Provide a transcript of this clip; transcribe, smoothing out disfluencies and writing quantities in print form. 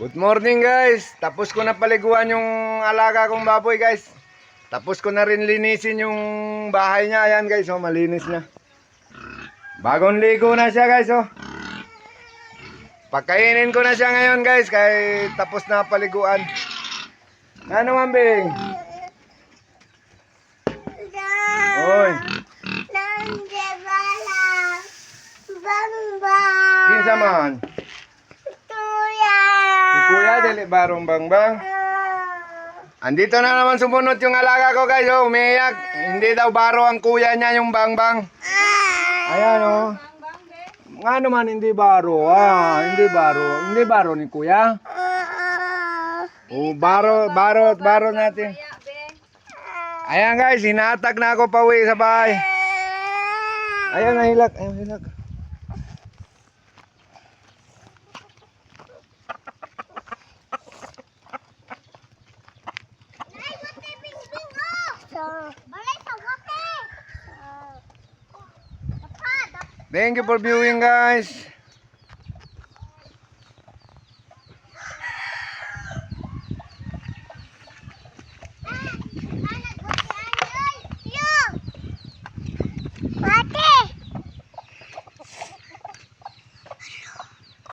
Good morning guys. Tapos ko na paliguan yung alaga kong baboy guys. Tapos ko na rin linisin yung bahay niya. Ayan guys, oh, malinis na. Bagong ligo na siya guys, oh. Pagkainin ko na siya ngayon guys, kaya tapos na paliguan. Ano mambing? Oy. Kinsa man? Si Kuya dili barong bang. Andito na naman sumunod yung alaga ko guys, oh, umiyak. Hindi daw baro ang kuya niya yung bang. Ayan oh. Nga naman hindi baro, hindi baro ni kuya. Oh, baro natin. Ayan guys, hinatag na ako pauwi sa bahay. Ayan, hilak. Thank you for viewing guys.